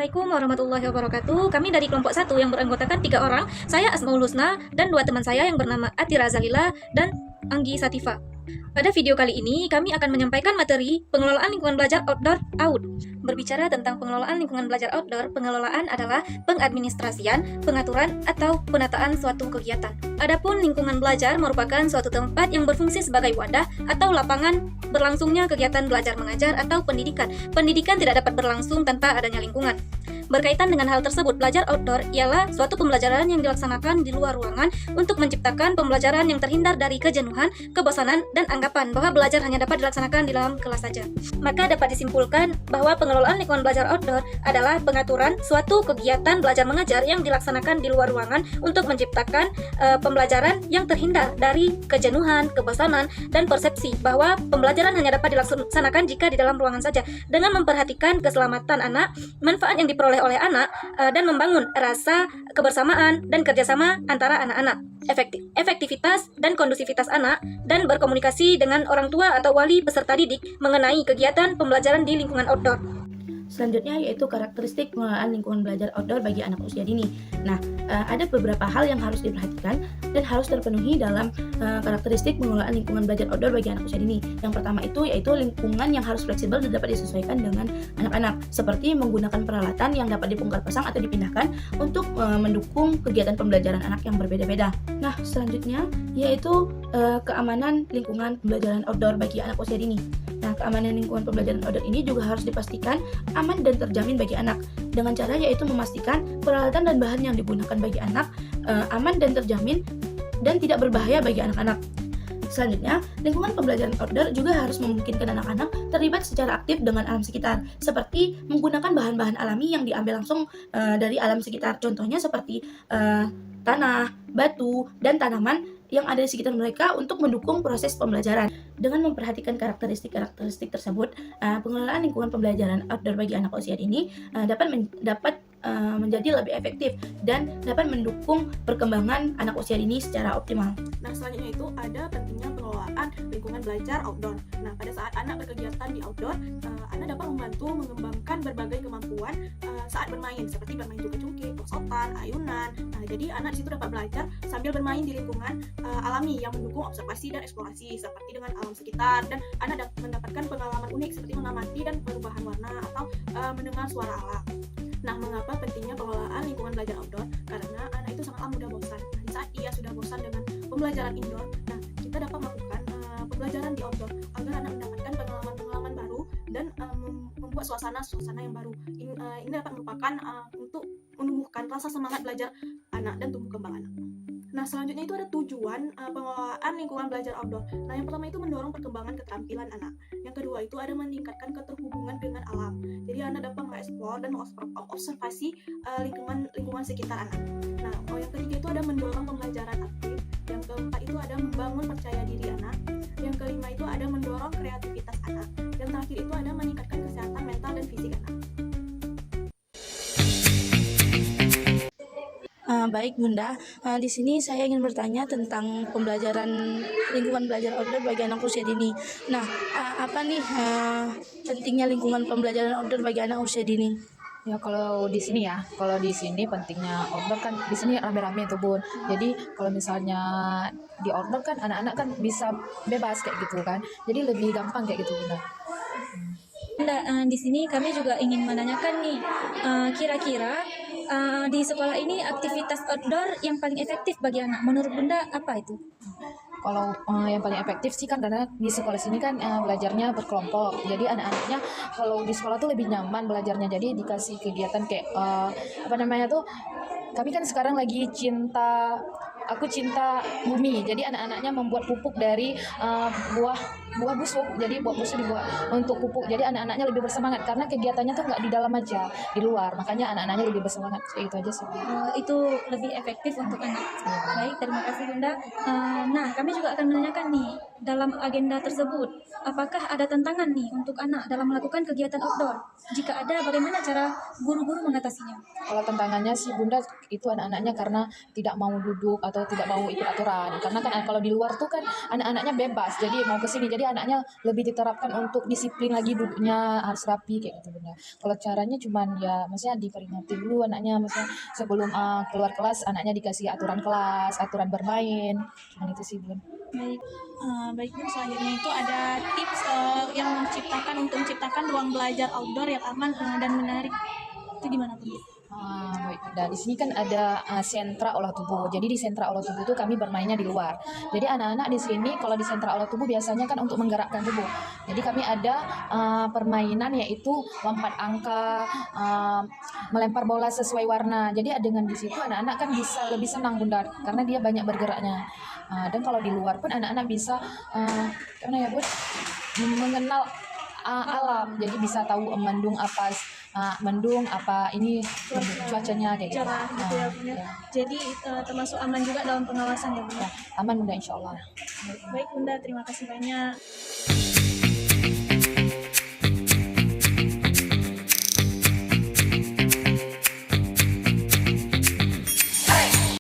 Assalamualaikum warahmatullahi wabarakatuh. Kami dari kelompok 1 yang beranggotakan 3 orang. Saya Asmaul Husna dan 2 teman saya yang bernama Atira Zalila dan Anggi Sativa. Pada video kali ini, kami akan menyampaikan materi pengelolaan lingkungan belajar outdoor (AUD). Berbicara tentang pengelolaan lingkungan belajar outdoor, pengelolaan adalah pengadministrasian, pengaturan, atau penataan suatu kegiatan. Adapun lingkungan belajar merupakan suatu tempat yang berfungsi sebagai wadah atau lapangan berlangsungnya kegiatan belajar mengajar atau pendidikan. Pendidikan tidak dapat berlangsung tanpa adanya lingkungan. Berkaitan dengan hal tersebut, belajar outdoor ialah suatu pembelajaran yang dilaksanakan di luar ruangan untuk menciptakan pembelajaran yang terhindar dari kejenuhan, kebosanan, dan anggapan bahwa belajar hanya dapat dilaksanakan di dalam kelas saja. Maka dapat disimpulkan bahwa pengelolaan lingkungan belajar outdoor adalah pengaturan suatu kegiatan belajar mengajar yang dilaksanakan di luar ruangan untuk menciptakan pembelajaran yang terhindar dari kejenuhan, kebosanan, dan persepsi bahwa pembelajaran hanya dapat dilaksanakan jika di dalam ruangan saja, dengan memperhatikan keselamatan anak, manfaat yang diperoleh oleh anak, dan membangun rasa kebersamaan dan kerjasama antara anak-anak, efektivitas dan kondusivitas anak, dan berkomunikasi dengan orang tua atau wali peserta didik mengenai kegiatan pembelajaran di lingkungan outdoor. Selanjutnya yaitu karakteristik pengelolaan lingkungan belajar outdoor bagi anak usia dini. Nah, ada beberapa hal yang harus diperhatikan dan harus terpenuhi dalam karakteristik pengelolaan lingkungan belajar outdoor bagi anak usia dini. Yang pertama itu yaitu lingkungan yang harus fleksibel dan dapat disesuaikan dengan anak-anak, seperti menggunakan peralatan yang dapat dibongkar pasang atau dipindahkan untuk mendukung kegiatan pembelajaran anak yang berbeda-beda. Nah, selanjutnya yaitu keamanan lingkungan pembelajaran outdoor bagi anak usia dini. Nah, keamanan lingkungan pembelajaran outdoor ini juga harus dipastikan aman dan terjamin bagi anak, dengan cara yaitu memastikan peralatan dan bahan yang digunakan bagi anak aman dan terjamin dan tidak berbahaya bagi anak-anak. Selanjutnya, lingkungan pembelajaran outdoor juga harus memungkinkan anak-anak terlibat secara aktif dengan alam sekitar, seperti menggunakan bahan-bahan alami yang diambil langsung dari alam sekitar. Contohnya seperti tanah, batu, dan tanaman yang ada di sekitar mereka untuk mendukung proses pembelajaran. Dengan memperhatikan karakteristik tersebut, pengelolaan lingkungan pembelajaran outdoor bagi anak usia dini dapat menjadi lebih efektif dan dapat mendukung perkembangan anak usia dini secara optimal. Nah, selanjutnya itu ada pentingnya pengelolaan lingkungan belajar outdoor. Nah, pada saat anak berkegiatan di outdoor, anak dapat membantu mengembangkan berbagai kemampuan saat bermain, seperti bermain cungkir-cungkir, perosotan, ayunan. Nah, jadi anak di situ dapat belajar sambil bermain di lingkungan alami yang mendukung observasi dan eksplorasi, seperti dengan alam sekitar, dan anak dapat mendapatkan pengalaman unik seperti mengamati dan perubahan warna atau mendengar suara alam. Nah, mengapa pentingnya pengelolaan lingkungan belajar outdoor? Karena anak itu sangatlah mudah bosan. Nah, di saat ia sudah bosan dengan pembelajaran indoor, nah kita dapat melakukan pembelajaran di outdoor agar anak mendapatkan pengalaman-pengalaman baru dan membuat suasana yang baru. Ini dapat merupakan untuk menumbuhkan rasa semangat belajar anak dan tumbuh kembang anak. Nah, selanjutnya itu ada tujuan pengelolaan lingkungan belajar outdoor. Nah, yang pertama itu mendorong perkembangan keterampilan anak. Yang kedua itu ada meningkatkan keterhubungan dengan alam. Jadi anak dapat mengeksplor dan mengobservasi lingkungan sekitar anak. Nah, yang ketiga itu ada mendorong pembelajaran aktif. Yang keempat itu ada membangun percaya diri anak. Yang kelima itu ada mendorong kreativitas anak. Yang terakhir itu ada meningkatkan kesehatan mental dan fisik anak. Baik Bunda, di sini saya ingin bertanya tentang pembelajaran lingkungan belajar outdoor bagi anak usia dini. Nah, apa nih pentingnya lingkungan pembelajaran outdoor bagi anak usia dini? Ya kalau di sini pentingnya outdoor kan di sini rame-rame tuh Bun. Jadi kalau misalnya di outdoor kan anak-anak kan bisa bebas kayak gitu kan. Jadi lebih gampang kayak gitu Bunda. Bunda, di sini kami juga ingin menanyakan nih, kira-kira di sekolah ini aktivitas outdoor yang paling efektif bagi anak, menurut Bunda apa itu? Kalau yang paling efektif sih kan karena di sekolah sini kan belajarnya berkelompok. Jadi anak-anaknya kalau di sekolah tuh lebih nyaman belajarnya. Jadi dikasih kegiatan kayak kami kan sekarang lagi aku cinta bumi. Jadi anak-anaknya membuat pupuk dari buah busuk. Jadi buah busuk dibuat untuk pupuk. Jadi anak-anaknya lebih bersemangat karena kegiatannya tuh nggak di dalam aja, di luar. Makanya anak-anaknya lebih bersemangat. Itu aja sih. Itu lebih efektif untuk anak. Baik, terima kasih Bunda. Nah, kami juga akan menanyakan nih, dalam agenda tersebut, apakah ada tantangan nih untuk anak dalam melakukan kegiatan outdoor? Jika ada, bagaimana cara guru-guru mengatasinya? Kalau tantangannya sih Bunda itu anak-anaknya karena tidak mau duduk atau tidak mau ikut aturan. Karena kan kalau di luar tuh kan anak-anaknya bebas, jadi mau ke sini. Jadi anaknya lebih diterapkan untuk disiplin lagi duduknya harus rapi kayak gitu Bunda. Kalau caranya cuman ya maksudnya diperingati dulu anaknya, maksudnya sebelum keluar kelas anaknya dikasih aturan kelas, aturan bermain. Cuman itu sih Bun. Baik Bu, selanjutnya itu ada tips yang menciptakan ruang belajar outdoor yang aman dan menarik. Itu gimana Bu? Baik. Dan di sini kan ada sentra olah tubuh. Jadi di sentra olah tubuh itu kami bermainnya di luar. Jadi anak-anak di sini kalau di sentra olah tubuh biasanya kan untuk menggerakkan tubuh. Jadi kami ada permainan yaitu lompat angka, melempar bola sesuai warna. Jadi dengan di situ anak-anak kan bisa lebih senang Bunda karena dia banyak bergeraknya. Dan kalau di luar pun anak-anak bisa mengenal alam. Jadi bisa tahu mendung apa ini cuacanya kayak gitu. Cerah gitu ya Bu. Jadi termasuk aman juga dalam pengawasan ya Bu. Aman Bunda insya Allah. Baik Bunda, terima kasih banyak.